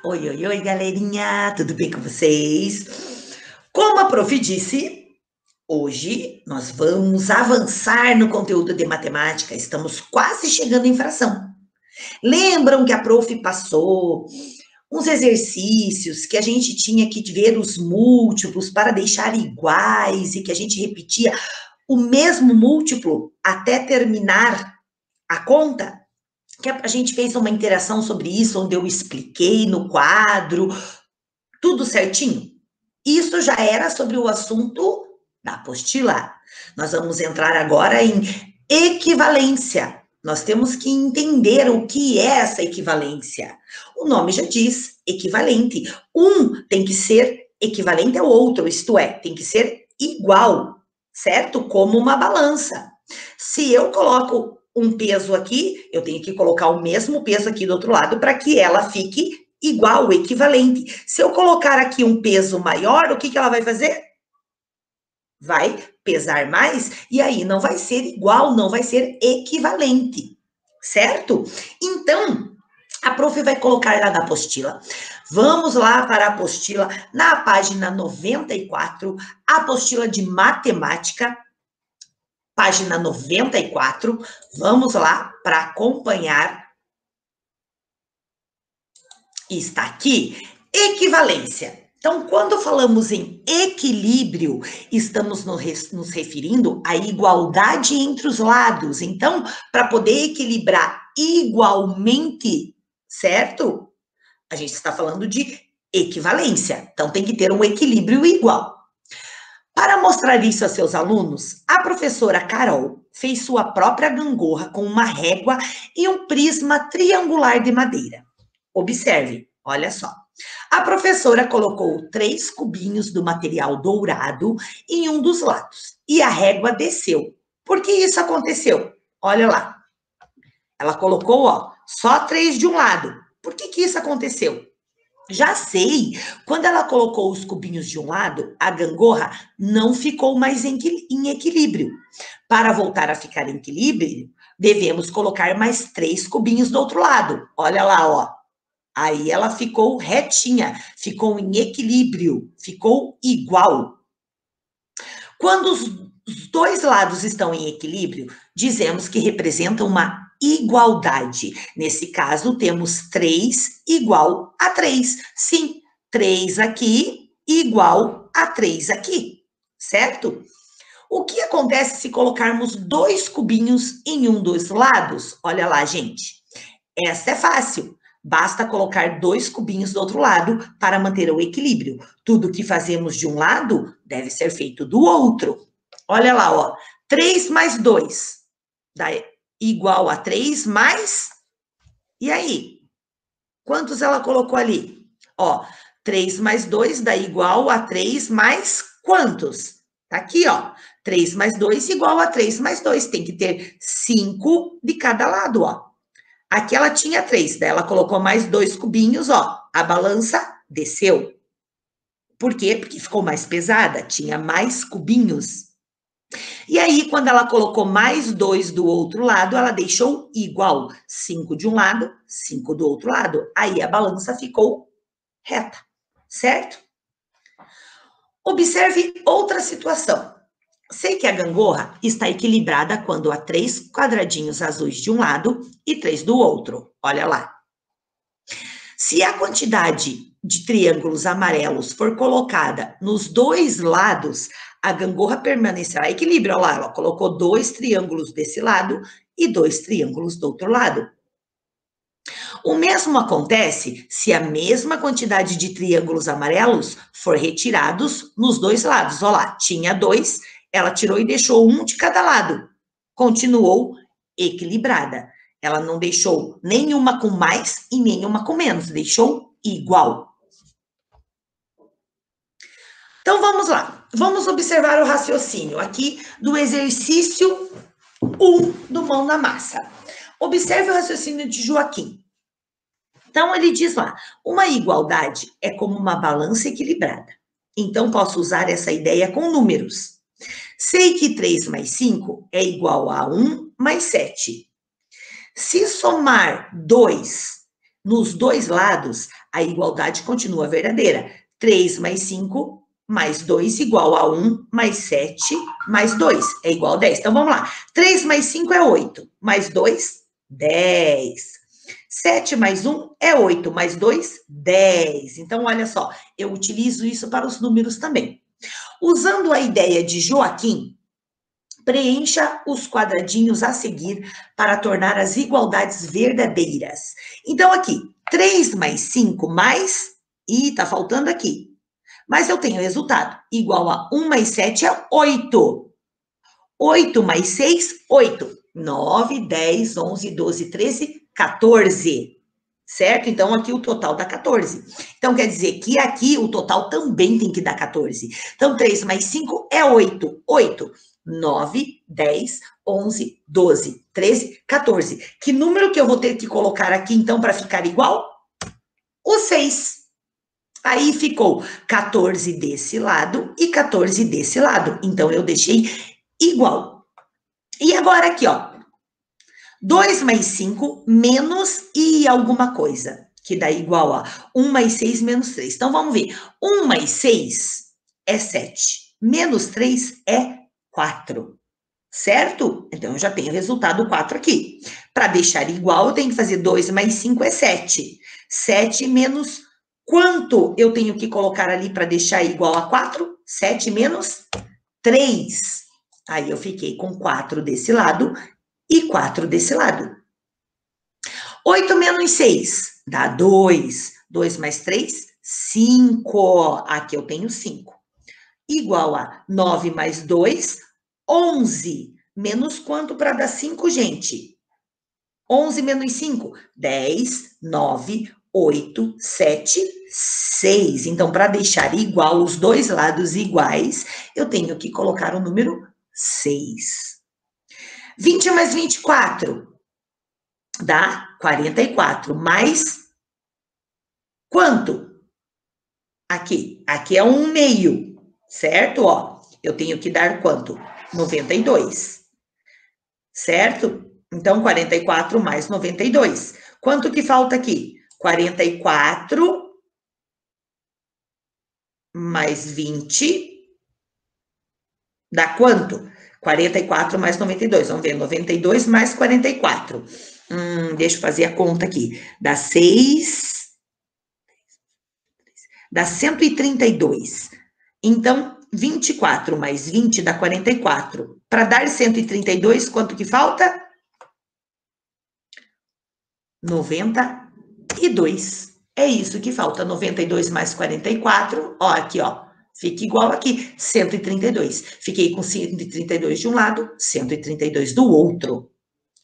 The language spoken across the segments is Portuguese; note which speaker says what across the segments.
Speaker 1: Oi, oi, oi, galerinha, tudo bem com vocês? Como a prof disse, hoje nós vamos avançar no conteúdo de matemática, estamos quase chegando em fração. Lembram que a prof passou uns exercícios que a gente tinha que ver os múltiplos para deixar iguais e que a gente repetia o mesmo múltiplo até terminar a conta? Que a gente fez uma interação sobre isso, onde eu expliquei no quadro, tudo certinho? Isso já era sobre o assunto da apostila. Nós vamos entrar agora em equivalência. Nós temos que entender o que é essa equivalência. O nome já diz, equivalente. Um tem que ser equivalente ao outro, isto é, tem que ser igual, certo? Como uma balança. Se eu coloco um peso aqui, eu tenho que colocar o mesmo peso aqui do outro lado para que ela fique igual, equivalente. Se eu colocar aqui um peso maior, o que ela vai fazer? Vai pesar mais e aí não vai ser igual, não vai ser equivalente, certo? Então, a prof vai colocar lá na apostila. Vamos lá para a apostila, na página 94, a apostila de matemática, página 94. Vamos lá para acompanhar. Está aqui, equivalência. Então, quando falamos em equilíbrio, estamos nos referindo à igualdade entre os lados. Então, para poder equilibrar igualmente, certo? A gente está falando de equivalência. Então, tem que ter um equilíbrio igual. Para mostrar isso a seus alunos, a professora Carol fez sua própria gangorra com uma régua e um prisma triangular de madeira. Observe, olha só. A professora colocou 3 cubinhos do material dourado em um dos lados e a régua desceu. Por que isso aconteceu? Olha lá. Ela colocou, ó, só 3 de um lado. Por que isso aconteceu? Já sei, quando ela colocou os cubinhos de um lado, a gangorra não ficou mais em equilíbrio. Para voltar a ficar em equilíbrio, devemos colocar mais 3 cubinhos do outro lado. Olha lá, ó. Aí ela ficou retinha, ficou em equilíbrio, ficou igual. Quando os dois lados estão em equilíbrio, dizemos que representam uma igualdade. Nesse caso, temos 3 igual a 3. Sim, 3 aqui igual a 3 aqui, certo? O que acontece se colocarmos 2 cubinhos em um dos lados? Olha lá, gente. Essa é fácil. Basta colocar 2 cubinhos do outro lado para manter o equilíbrio. Tudo que fazemos de um lado deve ser feito do outro. Olha lá, ó. 3 mais 2 dá igual a 3 mais... E aí? Quantos ela colocou ali? Ó, 3 mais 2 dá igual a 3 mais quantos? Tá aqui, ó. 3 mais 2 igual a 3 mais 2. Tem que ter 5 de cada lado, ó. Aqui ela tinha 3, daí ela colocou mais 2 cubinhos, ó. A balança desceu. Por quê? Porque ficou mais pesada, tinha mais cubinhos. E aí, quando ela colocou mais 2 do outro lado, ela deixou igual. 5 de um lado, 5 do outro lado. Aí a balança ficou reta, certo? Observe outra situação. Sei que a gangorra está equilibrada quando há 3 quadradinhos azuis de um lado e 3 do outro. Olha lá. Se a quantidade de triângulos amarelos for colocada nos dois lados, a gangorra permanecerá equilíbrio. Olha lá, ela colocou 2 triângulos desse lado e 2 triângulos do outro lado. O mesmo acontece se a mesma quantidade de triângulos amarelos for retirados nos dois lados. Olha lá, tinha 2, ela tirou e deixou um de cada lado. Continuou equilibrada. Ela não deixou nenhuma com mais e nenhuma com menos, deixou igual. Então vamos lá, vamos observar o raciocínio aqui do exercício 1 do Mão na Massa. Observe o raciocínio de Joaquim. Então, ele diz lá, uma igualdade é como uma balança equilibrada. Então, posso usar essa ideia com números. Sei que 3 mais 5 é igual a 1 mais 7. Se somar 2 nos dois lados, a igualdade continua verdadeira. 3 mais 5 mais 2 igual a 1 mais 7 mais 2 é igual a 10. Então, vamos lá. 3 mais 5 é 8, mais 2, 10. 7 mais 1 é 8, mais 2, 10. Então, olha só, eu utilizo isso para os números também. Usando a ideia de Joaquim, preencha os quadradinhos a seguir para tornar as igualdades verdadeiras. Então, aqui, 3 mais 5 mais... Ih, tá faltando aqui. Mas eu tenho resultado. Igual a 1 mais 7 é 8. 8 mais 6, 8. 9, 10, 11, 12, 13, 14. Certo? Então, aqui o total dá 14. Então, quer dizer que aqui o total também tem que dar 14. Então, 3 mais 5 é 8. 8. 9, 10, 11, 12, 13, 14. Que número que eu vou ter que colocar aqui, então, para ficar igual? O 6. Aí ficou 14 desse lado e 14 desse lado. Então, eu deixei igual. E agora aqui, ó. 2 mais 5 menos e alguma coisa, que dá igual a 1 mais 6 menos 3. Então, vamos ver. 1 mais 6 é 7. Menos 3 é 4. Certo? Então, eu já tenho o resultado 4 aqui. Para deixar igual, eu tenho que fazer 2 mais 5 é 7. 7 menos quanto eu tenho que colocar ali para deixar igual a 4? 7 menos 3. Aí, eu fiquei com 4 desse lado e 4 desse lado. 8 menos 6 dá 2. 2 mais 3, 5. Aqui eu tenho 5. Igual a 9 mais 2, 11. Menos quanto para dar 5, gente? 11 menos 5, 10, 9, 8, 7, 6. Então, para deixar igual, os dois lados iguais, eu tenho que colocar o número 6. 20 mais 24 dá 44. Mais quanto? Aqui. Aqui é 1/2, certo? Ó, eu tenho que dar quanto? 92. Certo? Então, 44 mais 92. Quanto que falta aqui? 44 mais 20 dá quanto? 44 mais 92. Vamos ver, 92 mais 44. Deixa eu fazer a conta aqui. Dá 6. Dá 132. Então, 24 mais 20 dá 44. Para dar 132, quanto que falta? 92. É isso que falta. 92 mais 44. Ó, aqui, ó. Fica igual aqui. 132. Fiquei com 132 de um lado, 132 do outro.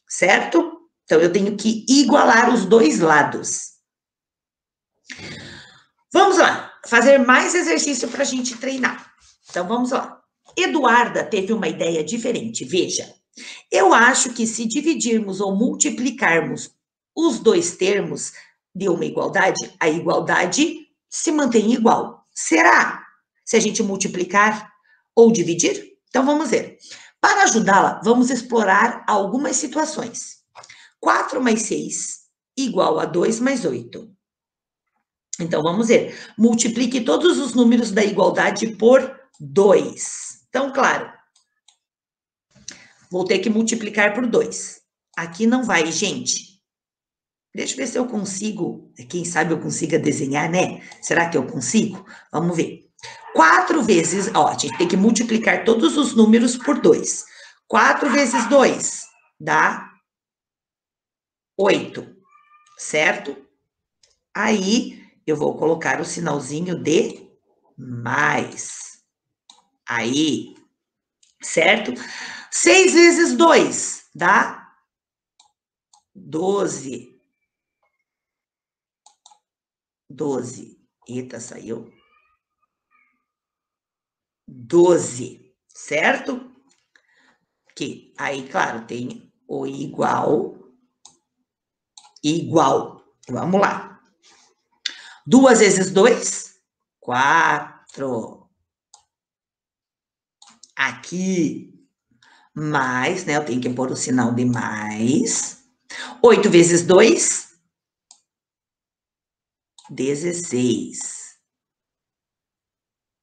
Speaker 1: Certo? Então, eu tenho que igualar os dois lados. Vamos lá. Fazer mais exercício para a gente treinar. Então, vamos lá. Eduarda teve uma ideia diferente. Veja. Eu acho que se dividirmos ou multiplicarmos os dois termos de uma igualdade, a igualdade se mantém igual. Será? Se a gente multiplicar ou dividir? Então, vamos ver. Para ajudá-la, vamos explorar algumas situações. 4 mais 6 igual a 2 mais 8. Então, vamos ver. Multiplique todos os números da igualdade por 2. Então, claro, vou ter que multiplicar por 2. Aqui não vai, gente. Deixa eu ver se eu consigo. Quem sabe eu consiga desenhar, né? Será que eu consigo? Vamos ver. 4 vezes... Ó, a gente tem que multiplicar todos os números por 2. 4 vezes 2 dá 8, certo? Aí, eu vou colocar o sinalzinho de mais. Aí, certo? 6 vezes 2 dá 12. 12. Eita, saiu. 12, certo? Que aí, claro, tem o igual. Igual. Vamos lá. 2 vezes 2, 4. Aqui, mais, né? Eu tenho que pôr o sinal de mais. 8 vezes 2, 16.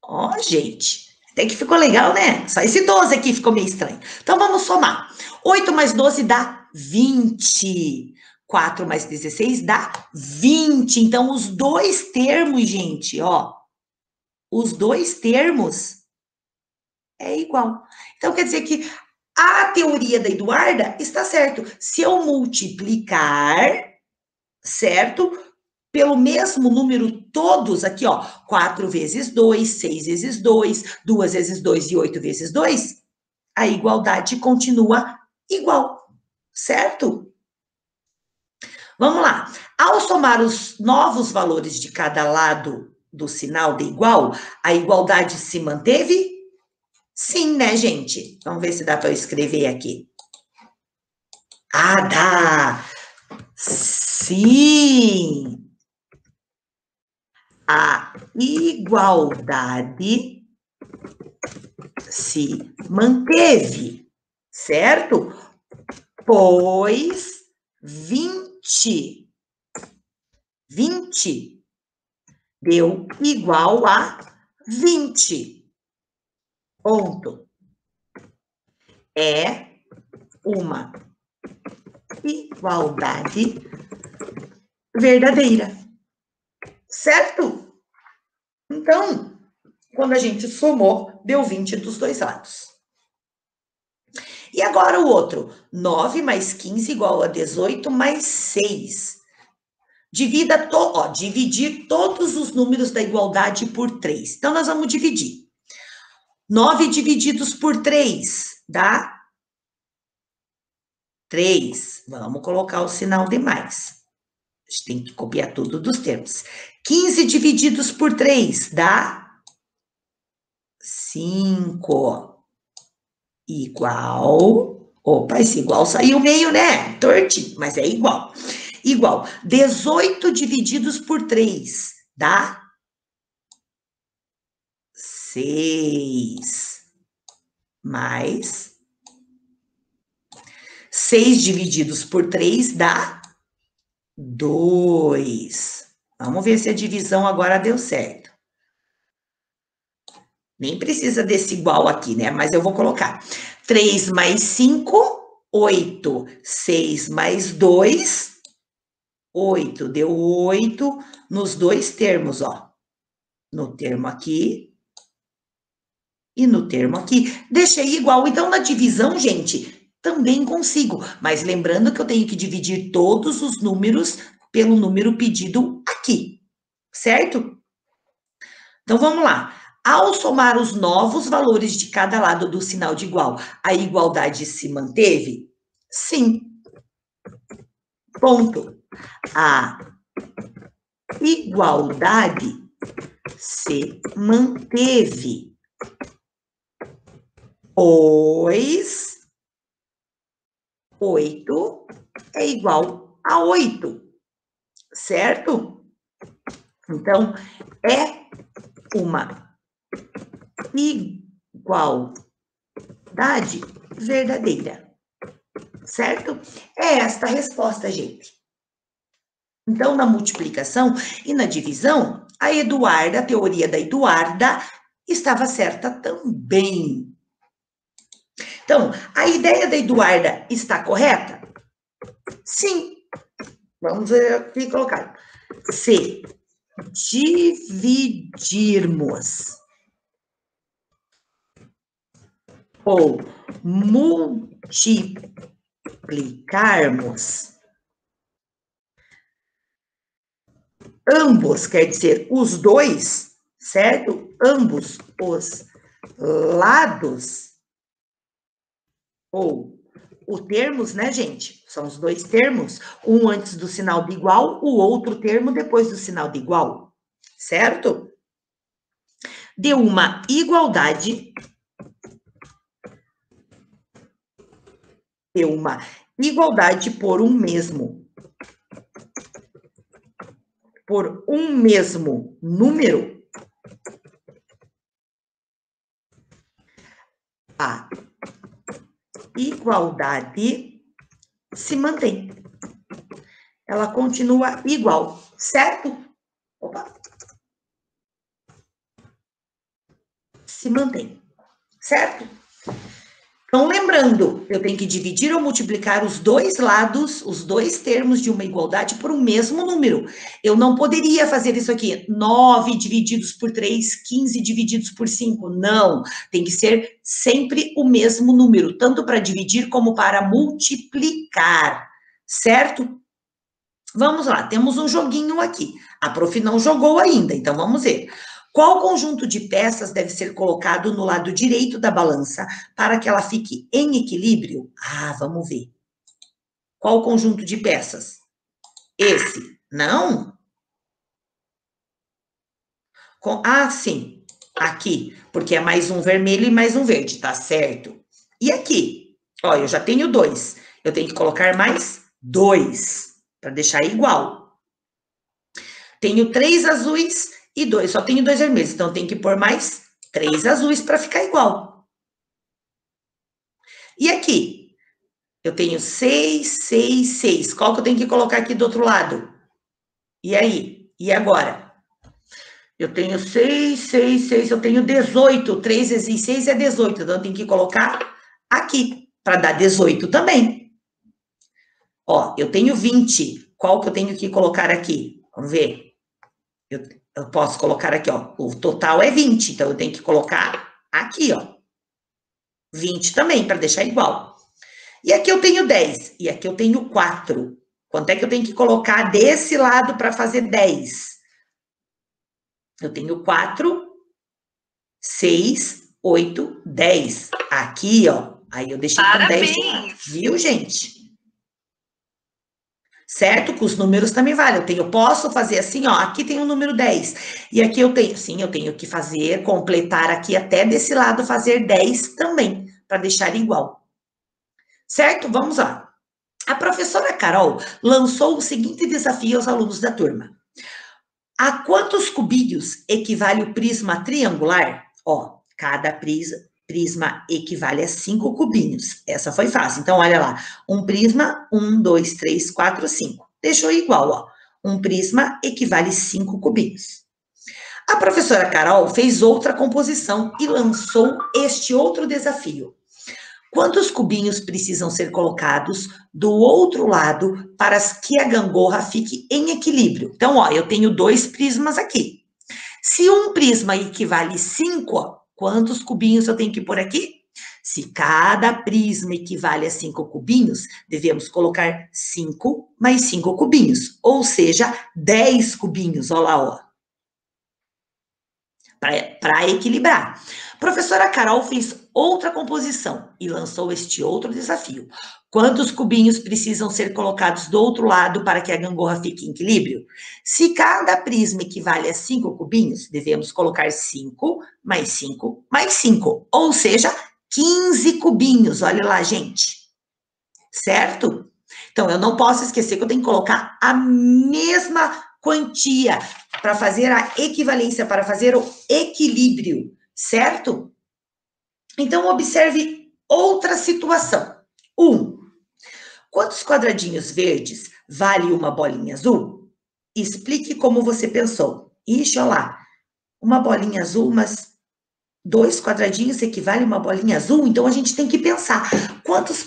Speaker 1: Ó, gente, até que ficou legal, né? Só esse 12 aqui ficou meio estranho. Então, vamos somar. 8 mais 12 dá 20. 4 mais 16 dá 20. Então, os dois termos, gente, ó, os dois termos é igual. Então, quer dizer que a teoria da Eduarda está certo. Se eu multiplicar, certo? Pelo mesmo número todos aqui, ó, 4 vezes 2, 6 vezes 2, 2 vezes 2 e 8 vezes 2, a igualdade continua igual, certo? Vamos lá. Ao somar os novos valores de cada lado do sinal de igual, a igualdade se manteve? Sim, né, gente? Vamos ver se dá para eu escrever aqui. Ah, dá! Sim! A igualdade se manteve, certo? Pois 20 deu igual a 20. Ponto. É uma igualdade verdadeira, certo? Então, quando a gente somou, deu 20 dos dois lados. E agora o outro, 9 mais 15 igual a 18 mais 6. Dividir todos os números da igualdade por 3. Então, nós vamos dividir. 9 divididos por 3 dá 3. Vamos colocar o sinal de mais. A gente tem que copiar tudo dos termos. 15 divididos por 3 dá 5. Igual. Opa, esse igual saiu meio, né? Tortinho, mas é igual. Igual. 18 divididos por 3 dá 6. Mais 6 divididos por 3 dá 2. Vamos ver se a divisão agora deu certo. Nem precisa desse igual aqui, né? Mas eu vou colocar. 3 mais 5, 8. 6 mais 2, 8. Deu 8 nos dois termos, ó. No termo aqui e no termo aqui. Deixei igual. Então, na divisão, gente, também consigo. Mas lembrando que eu tenho que dividir todos os números pelo número pedido aqui, certo? Então, vamos lá. Ao somar os novos valores de cada lado do sinal de igual, a igualdade se manteve? Sim. Ponto. A igualdade se manteve, pois 8 é igual a 8, certo? Então, é uma igualdade verdadeira, certo? É esta a resposta, gente. Então, na multiplicação e na divisão, a teoria da Eduarda, estava certa também. Então, a ideia da Eduarda está correta? Sim. Vamos aqui colocar. Se dividirmos ou multiplicarmos ambos, quer dizer, os dois, certo? Ambos os lados, ou o termos, né, gente? São os dois termos, um antes do sinal de igual, o outro termo depois do sinal de igual, certo? Deu uma igualdade. Deu uma igualdade por um mesmo número. A igualdade se mantém. Ela continua igual, certo? Opa. Se mantém, certo? Então, lembrando, eu tenho que dividir ou multiplicar os dois lados, os dois termos de uma igualdade por um mesmo número. Eu não poderia fazer isso aqui, 9 divididos por 3, 15 divididos por 5. Não, tem que ser sempre o mesmo número, tanto para dividir como para multiplicar, certo? Vamos lá, temos um joguinho aqui. A prof não jogou ainda, então vamos ver. Qual conjunto de peças deve ser colocado no lado direito da balança para que ela fique em equilíbrio? Ah, vamos ver. Qual conjunto de peças? Esse? Não? Ah, sim. Aqui, porque é mais um vermelho e mais um verde, tá certo? E aqui? Ó, eu já tenho 2. Eu tenho que colocar mais 2 para deixar igual. Tenho 3 azuis e 2, só tenho 2 vermelhos, então tem que pôr mais 3 azuis para ficar igual. E aqui? Eu tenho 6, 6, 6. Qual que eu tenho que colocar aqui do outro lado? E aí? E agora? Eu tenho 6, 6, 6, eu tenho 18. 3 vezes 6 é 18, então eu tenho que colocar aqui, para dar 18 também. Ó, eu tenho 20. Qual que eu tenho que colocar aqui? Vamos ver. Eu posso colocar aqui, ó. O total é 20, então eu tenho que colocar aqui, ó. 20 também, para deixar igual. E aqui eu tenho 10, e aqui eu tenho 4. Quanto é que eu tenho que colocar desse lado para fazer 10? Eu tenho 4, 6, 8, 10. Aqui, ó. Aí eu deixei com 10 de lado. Viu, gente? Certo? Que os números também valem. Eu posso fazer assim, ó. Aqui tem o número 10. E aqui eu tenho, sim, eu tenho que fazer, completar aqui até desse lado, fazer 10 também, para deixar igual. Certo? Vamos lá. A professora Carol lançou o seguinte desafio aos alunos da turma. A quantos cubinhos equivale o prisma triangular? Ó, cada prisma equivale a 5 cubinhos. Essa foi fácil. Então, olha lá. Um prisma, 1, 2, 3, 4, 5. Deixou igual, ó. Um prisma equivale a 5 cubinhos. A professora Carol fez outra composição e lançou este outro desafio. Quantos cubinhos precisam ser colocados do outro lado para que a gangorra fique em equilíbrio? Então, ó, eu tenho 2 prismas aqui. Se um prisma equivale 5, ó, quantos cubinhos eu tenho que pôr aqui? Se cada prisma equivale a 5 cubinhos, devemos colocar 5 mais 5 cubinhos, ou seja, 10 cubinhos, ó lá, ó. Para equilibrar. Professora Carol fez outra composição e lançou este outro desafio. Quantos cubinhos precisam ser colocados do outro lado para que a gangorra fique em equilíbrio? Se cada prisma equivale a 5 cubinhos, devemos colocar 5 mais 5 mais 5, ou seja, 15 cubinhos. Olha lá, gente. Certo? Então, eu não posso esquecer que eu tenho que colocar a mesma quantia para fazer a equivalência, para fazer o equilíbrio, certo? Então, observe outra situação. 1. Quantos quadradinhos verdes vale uma bolinha azul? Explique como você pensou. Ixi, olha lá, uma bolinha azul, mas 2 quadradinhos equivale a uma bolinha azul? Então, a gente tem que pensar, quantos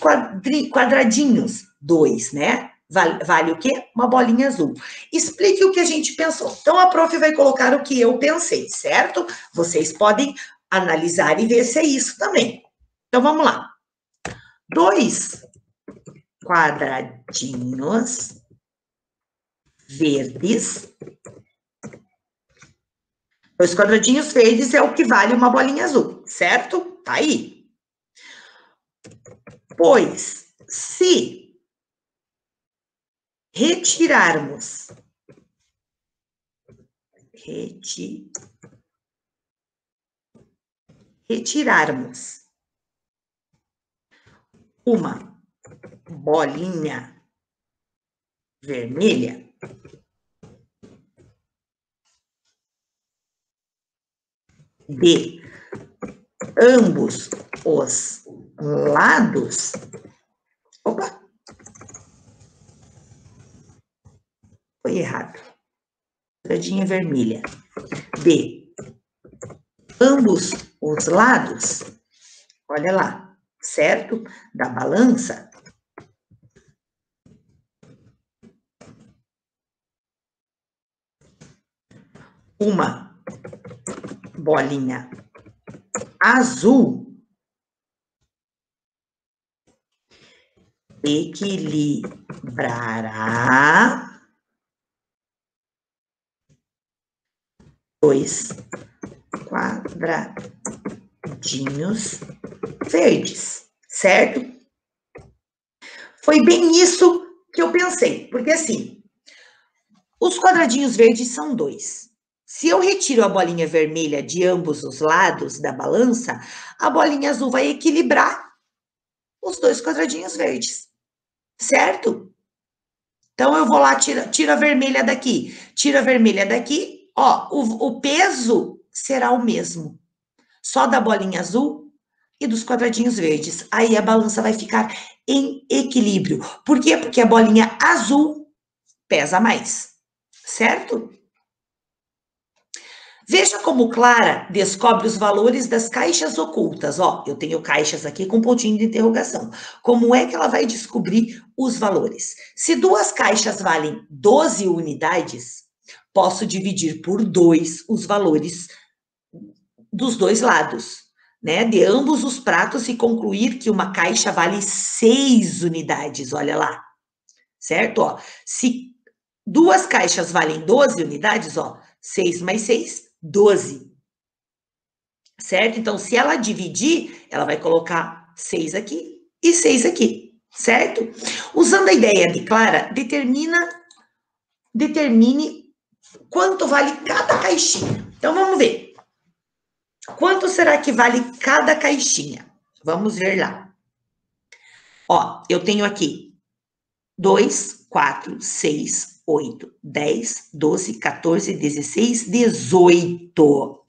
Speaker 1: quadradinhos? 2, né? Vale o quê? Uma bolinha azul. Explique o que a gente pensou. Então, a prof vai colocar o que eu pensei, certo? Vocês podem analisar e ver se é isso também. Então, vamos lá. 2 quadradinhos verdes. 2 quadradinhos verdes é o que vale uma bolinha azul, certo? Tá aí. Pois, se retirarmos uma bolinha vermelha, de ambos os lados. Opa! Foi errado. quadradinha vermelha de ambos os lados, olha lá, certo? Da balança, uma bolinha azul equilibrará dois quadradinhos verdes, certo? Foi bem isso que eu pensei, porque assim, os quadradinhos verdes são dois. Se eu retiro a bolinha vermelha de ambos os lados da balança, a bolinha azul vai equilibrar os dois quadradinhos verdes, certo? Então, eu vou lá, tiro a vermelha daqui, tiro a vermelha daqui, ó, o peso será o mesmo, só da bolinha azul e dos quadradinhos verdes. Aí a balança vai ficar em equilíbrio. Por quê? Porque a bolinha azul pesa mais, certo? Veja como Clara descobre os valores das caixas ocultas. Ó, eu tenho caixas aqui com pontinho de interrogação. Como é que ela vai descobrir os valores? Se duas caixas valem 12 unidades, posso dividir por 2 os valores dos dois lados, né? De ambos os pratos e concluir que uma caixa vale 6 unidades. Olha lá, certo? Ó, se duas caixas valem 12 unidades, ó, 6 mais 6, 12. Certo? Então, se ela dividir, ela vai colocar 6 aqui e 6 aqui, certo? Usando a ideia de Clara, determine quanto vale cada caixinha. Então, vamos ver. Quanto será que vale cada caixinha? Vamos ver lá. Ó, eu tenho aqui 2, 4, 6, 8, 10, 12, 14, 16, 18.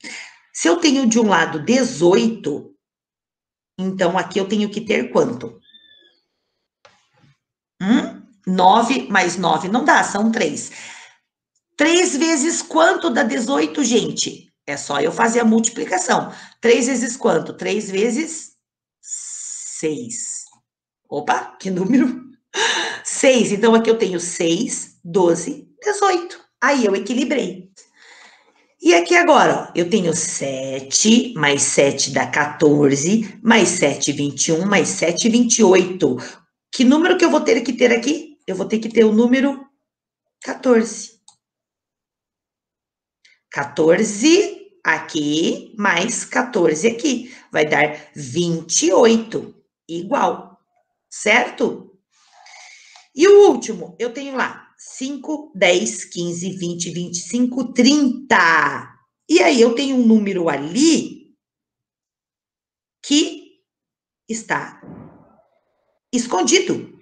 Speaker 1: Se eu tenho de um lado 18, então aqui eu tenho que ter quanto? 9 mais 9 não dá, são 3. 3 vezes quanto dá 18, gente? É só eu fazer a multiplicação. 3 vezes quanto? 3 vezes 6. Opa, que número? 6. Então aqui eu tenho 6, 12, 18. Aí eu equilibrei. E aqui agora, ó, eu tenho 7, mais 7 dá 14, mais 7, 21, mais 7, 28. Que número que eu vou ter que ter aqui? Eu vou ter que ter o número 14. 14 aqui, mais 14 aqui. Vai dar 28, igual, certo? E o último, eu tenho lá 5, 10, 15, 20, 25, 30. E aí eu tenho um número ali que está escondido,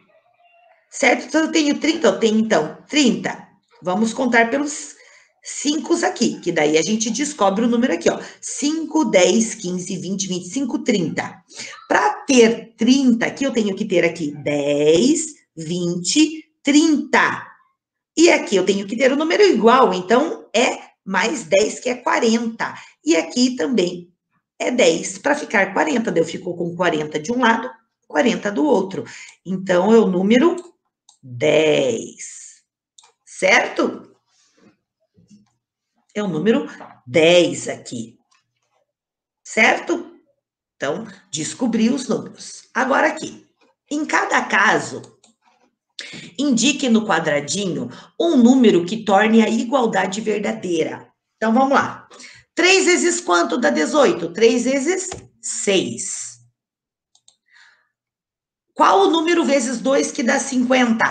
Speaker 1: certo? Então eu tenho 30, eu tenho então 30. Vamos contar pelos 5 aqui, que daí a gente descobre o número aqui, ó. 5, 10, 15, 20, 25, 30. Para ter 30 aqui, eu tenho que ter aqui 10, 20, 30. E aqui eu tenho que ter o número igual, então é mais 10, que é 40. E aqui também é 10, para ficar 40. Daí eu fico com 40 de um lado, 40 do outro. Então, é o número 10, certo? É o número 10 aqui, certo? Então, descobri os números. Agora aqui, em cada caso, indique no quadradinho um número que torne a igualdade verdadeira. Então, vamos lá. 3 vezes quanto dá 18? 3 vezes 6. Qual o número vezes 2 que dá 50?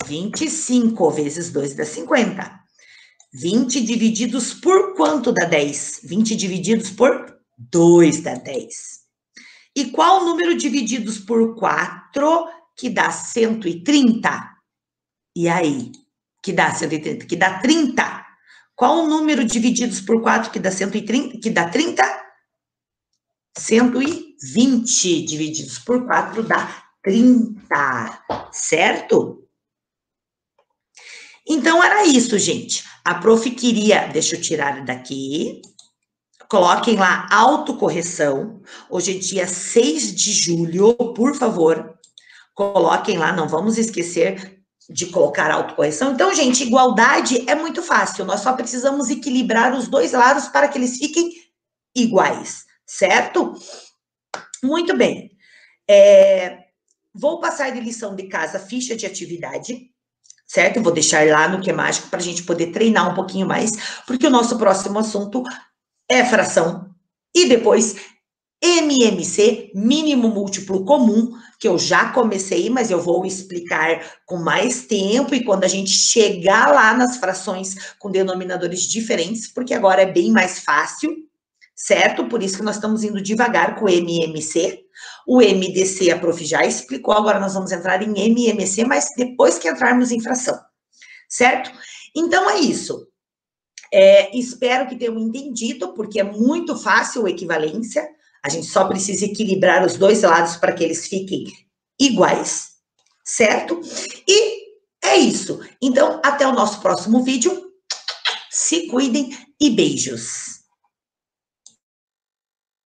Speaker 1: 25 vezes 2 dá 50. 20 divididos por quanto dá 10? 20 divididos por 2 dá 10. E qual o número divididos por 4 que dá 130? E aí? Que dá 130? Que dá 30. Qual o número divididos por 4 que dá 130? Que dá 30? 120 divididos por 4 dá 30, certo? Então, era isso, gente. A prof queria... Deixa eu tirar daqui. Coloquem lá autocorreção. Hoje é dia 6 de julho, por favor. Coloquem lá, não vamos esquecer de colocar autocorreção. Então, gente, igualdade é muito fácil. Nós só precisamos equilibrar os dois lados para que eles fiquem iguais, certo? Muito bem. Vou passar de lição de casa ficha de atividade, certo? Vou deixar lá no Que é Mágico para a gente poder treinar um pouquinho mais, porque o nosso próximo assunto é fração. E depois, MMC, mínimo múltiplo comum, que eu já comecei, mas eu vou explicar com mais tempo e quando a gente chegar lá nas frações com denominadores diferentes, porque agora é bem mais fácil, certo? Por isso que nós estamos indo devagar com o MMC. O MDC a prof já explicou, agora nós vamos entrar em MMC, mas depois que entrarmos em fração, certo? Então é isso. Espero que tenham entendido, porque é muito fácil a equivalência, a gente só precisa equilibrar os dois lados para que eles fiquem iguais, certo? E é isso. Então, até o nosso próximo vídeo. Se cuidem e beijos.